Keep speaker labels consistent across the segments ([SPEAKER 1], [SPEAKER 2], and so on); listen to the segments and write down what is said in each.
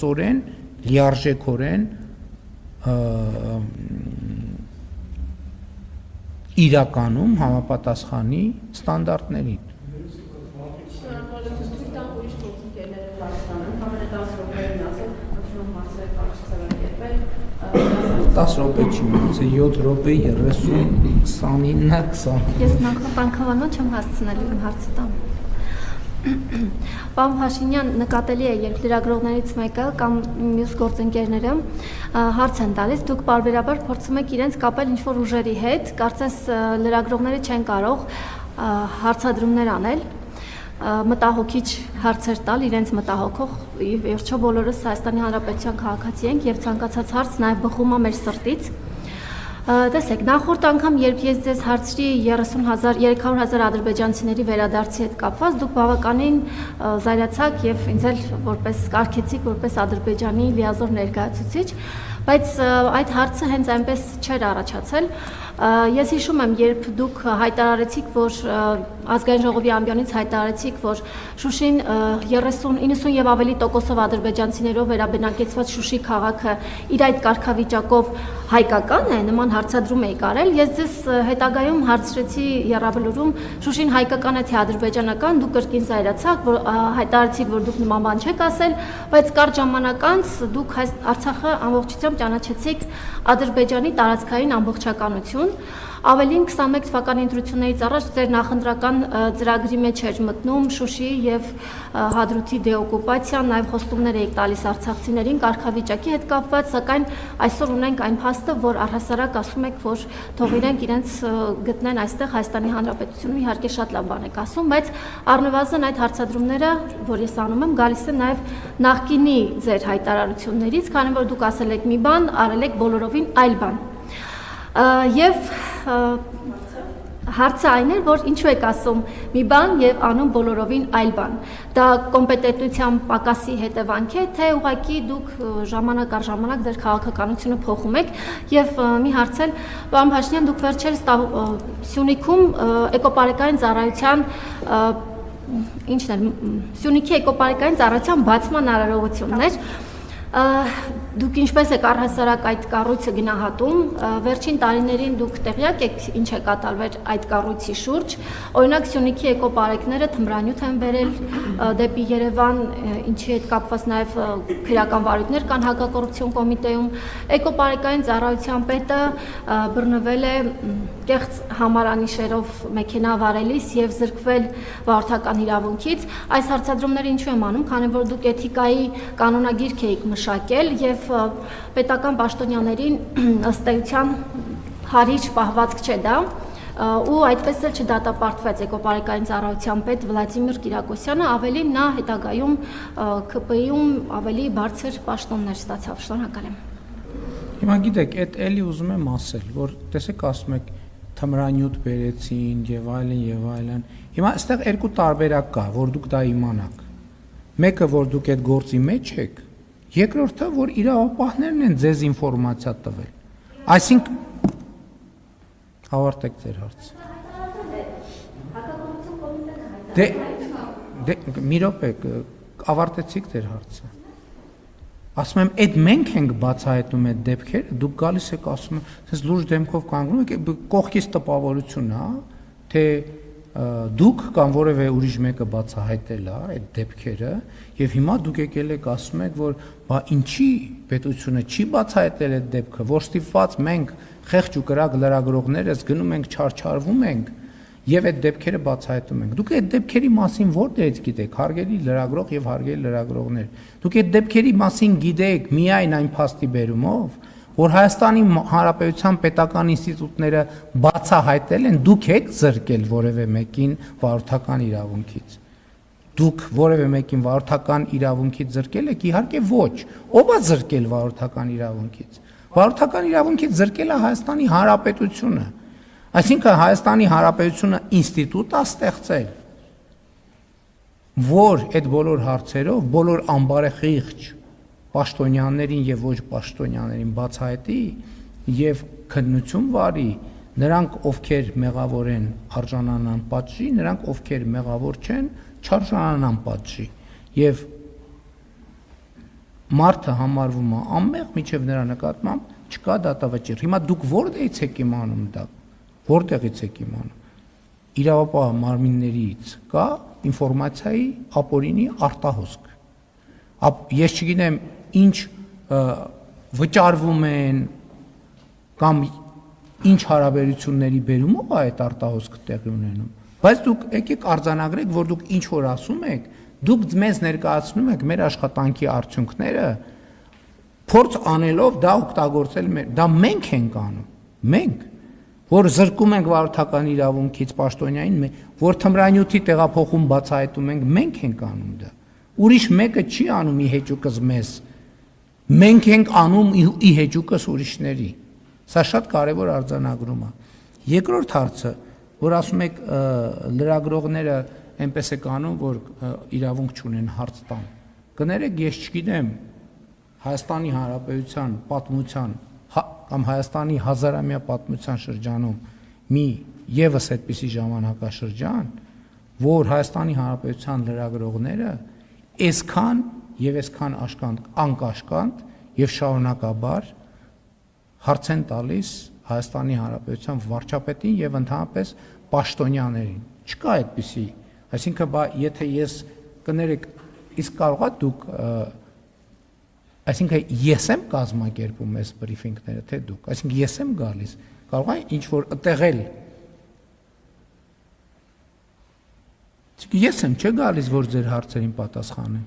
[SPEAKER 1] ծորեն, լիարժեքորեն իրականում համապատասխանի ստանդարտներին։ 10 րոպե չի մնաց, 7 րոպե 30, 29, 20։
[SPEAKER 2] Ես նախապանքավանոց չեմ հասցնել իմ հարցը տամ։ Պարոն Փաշինյան, նկատելի է, երբ լրագրողներից մեկը կամ մյուս գործընկերները հարց են տալիս, դուք պարբերաբար փորձում եք իրենց կապել ինչ-որ ուժերի հետ, կարծես լրագրողները չեն կարող հարցադրումներ անել, մտահոգիչ հարցեր տալ, իրենց մտահոգող, վերջո բոլորս Հայաստանի Հանրապետության քաղաքացի ենք եւ ցանկացած հարց նաեւ բխում է մեր սրտից։ Տեսեք, նախորդ անգամ, երբ ես ձեզ հարցրի 300,000 ադրբեջանցիների վերադարձի հետ կապված, դուք բավականին զայրացաք եւ ինձ էլ որպես կարգեցիք որպես Ադրբեջանի լիազոր ներկայացուցիչ, բայց այդ հարցը հենց այնպես չէր առաջացել։ Ես հիշում եմ, երբ դուք հայտարարեցիք, որ ազգային ժողովի ամբիոնից հայտարարեցիք, որ Շուշին 90 եւ ավելի տոկոսով ադրբեջանցիներով վերաբնակեցված Շուշի քաղաքը իր այդ կարգավիճակով հայկական է, նման հարցադրում էի կարել, ես ձեզ հետագայում հարցրեցի եռաբլուրում Շուշին հայկական է թե ադրբեջանական, դուք կրկին զայրացաք, որ հայտարարեցիք, որ դուք նման բան չեք ասել, բայց կարճ ժամանակ անց դուք Արցախը ամբողջությամբ ճանաչեցիք Ադրբեջանի տարածքային ամբողջականություն։ Ավելին 21 թվականի ընտրություններից առաջ ձեր նախընտրական ծրագրի մեջ էր մտնում Շուշի եւ Հադրութի դեօկուպացիան, նաեւ խոստումներ եք տալիս արցախցիներին կարգավիճակի հետ կապված, սակայն այսօր ունենք այն փաստը, որ առհասարակ ասում եք, որ թող իրենք գտնեն այստեղ Հայաստանի Հանրապետությունում, իհարկե շատ լավ բան եք ասում, բայց առնվազն այդ հարցադրումները, որ ես անում եմ, գալիս են նաեւ նախկինի ձեր հայտարարություններից, քանի որ դուք ասել եք մի բան, արել եք բոլորովին այլ բան։ Եվ հարցը այն էր, որ ինչու եք ասում մի բան եւ անում բոլորովին այլ բան։ Դա կոմպետենտության պակասի հետևանք է, թե ուղղակի դուք ժամանակ առ ժամանակ ձեր քաղաքականությունը փոխում եք։ Եվ մի հարց էլ, պարոն Փաշինյան, դուք վերջերս Սյունիքում էկոպարեկային ծառայության ինչն էր, Սյունիքի էկոպարեկային ծառայության բացման արարողությունն էր։ Դուք ինչպես եք առհասարակ այդ կառույցը գնահատում, վերջին տարիներին դուք տեղյակ եք ինչ է կատարվել այդ կառույցի շուրջ, օրինակ Սյունիքի էկոպարեկները թմրանյութ են բերել դեպի Երևան, ինչի հետ կապված նաև քրեական վարույթներ կան հակակոռուպցիոն կոմիտեում, էկոպարեկային ծառայության պետը բռնվել է կեղծ համարանիշերով մեքենա վարելիս եւ զրկվել վարորդական իրավունքից։ Այս հարցադրումները ինչու եմ անում, քանի որ դուք էթիկայի կանոնագիրք եք մշակել եւ պետական պաշտոնյաներին ըստ էության հարիչ պահվածք չէ դա, ու այդպես էլ չդատապարտվեց էկոպարեկային ծառայության պետ Վլադիմիր Կիրակոսյանը, ավելի նա հետագայում ԿՊ-ում ավելի բարձր պաշտոններ ստացավ։ Շնորհակալ եմ։
[SPEAKER 1] Հիմա գիտեք, այդ էլի ուզում եմ ասել, որ տեսեք ասում եք թմրանյութ բերեցին եւ այլն։ Հիմա այստեղ երկու տարբերակ կա, որ դուք դա իմանաք։ Մեկը, որ դուք այդ գործի մեջ եք, երկրորդը, որ իրավապահներն են ձեզ ինֆորմացիա տվել։ Այսինքն ավարտեք ձեր հարցը։ Դե մի րոպե, ավարտեցիք ձեր հարցը։ Ասում եմ, այդ մենք ենք բացահայտում այդ դեպքերը, դուք գալիս եք ասում եք, այսպես լուրջ դեմքով կանգնում եք, կողքից տպավորություն է, թե դուք կամ որևէ ուրիշ մեկը բացահայտել է այդ դեպքերը, եւ հիմա դուք եկել եք ասում եք, որ բա ինչի պետությունը չի բացահայտել այդ դեպքը, որ ստիպված մենք խեղճ ու կրակ լրագրողներս գնում ենք չարչարվում ենք եւ այդ դեպքերը բացահայտում ենք։ Դուք այդ դեպքերի մասին որտեղից գիտեք, հարգելի լրագրող եւ հարգելի լրագրողներ։ Դուք այդ դեպքերի մասին գիտեք միայն այն փաստի բերումով, որ Հայաստանի Հանրապետության պետական ինստիտուտները բացահայտել են, դուք եք զրկել որևէ մեկին վարորդական իրավունքից։ Դուք որևէ մեկին վարորդական իրավունքից զրկել եք, իհարկե ոչ։ Ո՞վ է զրկել վարորդական իրավունքից։ Վարորդական իրավունքից զրկել է Հայաստանի Հանրապետությունը։ Այսինքն Հայաստանի Հանրապետությունը ինստիտուտ է ստեղծել, որ այդ բոլոր հարցերով, բոլոր անբարեխիղճ պաշտոնյաներին եւ ոչ պաշտոնյաներին բացահայտի եւ քննություն վարի, նրանք ովքեր մեղավոր են արժանանան պատժի, նրանք ովքեր մեղավոր չեն չարժանանան պատժի եւ մարդը համարվում է անմեղ, միջև նրա նկատմամբ չկա դատավճիռ։ Հիմա դուք որտեղից եք իմանում դա։ Որտեղից եք իմանում։ Իրավապահ մարմիններից կա ինֆորմացիայի ապօրինի արտահոսք։ Ես չգիտեմ ինչ վճարվում են կամ ինչ հարաբերությունների բերումով է այդ արտահոսքը տեղի ունենում։ Բայց դուք եկեք արձանագրեք, որ դուք ինչ որ ասում եք, դուք մեզ ներկայացնում եք մեր աշխատանքի արդյունքները, փորձ անելով դա օգտագործել դա մենք ենք անում, մենք, որ զրկում ենք վարորդական իրավունքից պաշտոնյային, որ թմրանյութի տեղափոխում բացահայտում ենք, մենք ենք անում դա։ Ուրիշ մեկը չի անում ի հեճուկս մեզ, մենք ենք անում ի հեճուկս ուրիշների։ Սա շատ կարևոր արձանագրում է։ Երկրորդ հարցը, որ ասում եք լրագրողները այնպես է անում, որ իրավունք չունեն հարց տան։ Կներեք, ես չգիտեմ Հայաստանի Հանրապետության պատմության կամ Հայաստանի հազարամյա պատմության շրջանում մի եւս այդպիսի ժամանակաշրջան, որ Հայաստանի Հանրապետության լրագրողները այսքան եւ այսքան անկաշկանդ եւ շարունակաբար հարց են տալիս Հայաստանի Հանրապետության վարչապետին եւ ընդհանրապես պաշտոնյաներին։ Չկա այդպիսի, այսինքն եթե ես կներեք, իսկ կարողա դուք այսինքն ես եմ կազմակերպում այս բրիֆինգները, թե դուք, այսինքն ես եմ գալիս, կարող է ինչ որ ըտեղել։ Ես եմ չէ գալիս, որ ձեր հարցերին պատասխանեմ։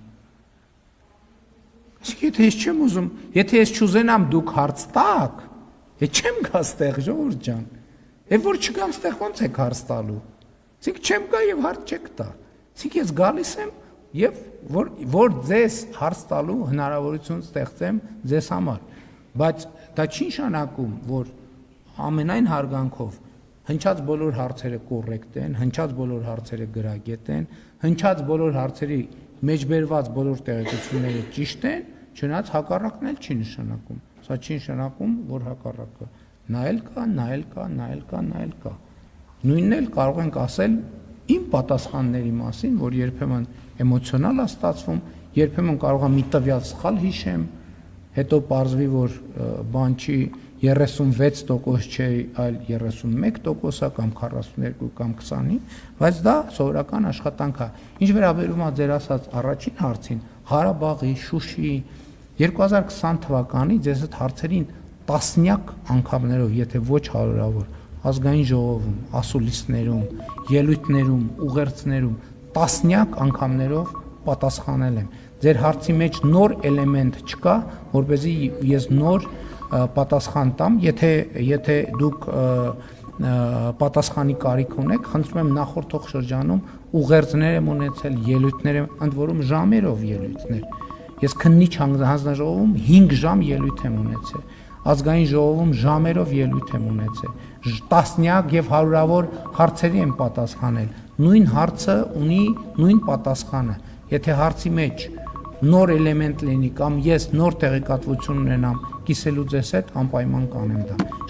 [SPEAKER 1] Իսկ եթե ես չեմ ուզում, եթե ես չուզենամ դուք հարց տաք, չեմ գա ստեղ, ժողովուրդ ջան։ Եվ որ չգամ ստեղ ոնց եք հարց տալու։ Իսկ չեմ գա եւ հարց չեք տա։ Իսկ ես գալիս եմ եւ որ ձեզ հարց տալու հնարավորություն ստեղծեմ ձեզ համար։ Բայց դա չի նշանակում, որ ամենայն հարգանքով հնչած բոլոր հարցերը կոռեկտ են, հնչած բոլոր հարցերը գրագետ են, հնչած բոլոր հարցերի մեջբերված բոլոր տեղեկությունները ճիշտ են, չնայած հակառակն էլ չի նշանակում։ Սա չի նշանակում, որ հակառակը նայել կա։ Նույնն էլ կարող ենք ասել իմ պատասխանների մասին, որ երբեմն էմոցիոնալ է ստացվում, երբեմն կարող եմ մի տվյալ սխալ հիշեմ, հետո պարզվի, որ բան չի 36% չէ, այլ 31% է կամ 42 կամ 20, բայց դա սովորական աշխատանք է։ Ինչ վերաբերում է ձեր ասած առաջին հարցին, Ղարաբաղի, Շուշիի 2020 թվականից ես այդ հարցերին տասնյակ անգամներով, եթե ոչ հարյուրավոր, ազգային ժողովում, ասուլիսներում, ելույթներում, ուղերձներում տասնյակ անգամներով պատասխանել եմ։ Ձեր հարցի մեջ նոր էլեմենտ չկա, որպեսզի ես նոր պատասխան տամ, եթե դուք պատասխանի կարիք ունեք, խնդրում եմ նախորդող շրջանում ուղերձներ եմ ունեցել, ելույթներ եմ, ընդ որում ժամերով ելույթներ։ Ես քննիչ հանձնաժողովում 5 ժամ ելույթ եմ ունեցել, ազգային ժողովում ժամերով ելույթ եմ ունեցել, տասնյակ եւ հարյուրավոր հարցերի եմ պատասխանել։ Նույն հարցը ունի նույն պատասխանը։ Եթե հարցի մեջ նոր էլեմենտ լինի կամ ես նոր տեղեկատվություն ունենամ կիսելու ձեզ հետ, անպայման կանեմ դա։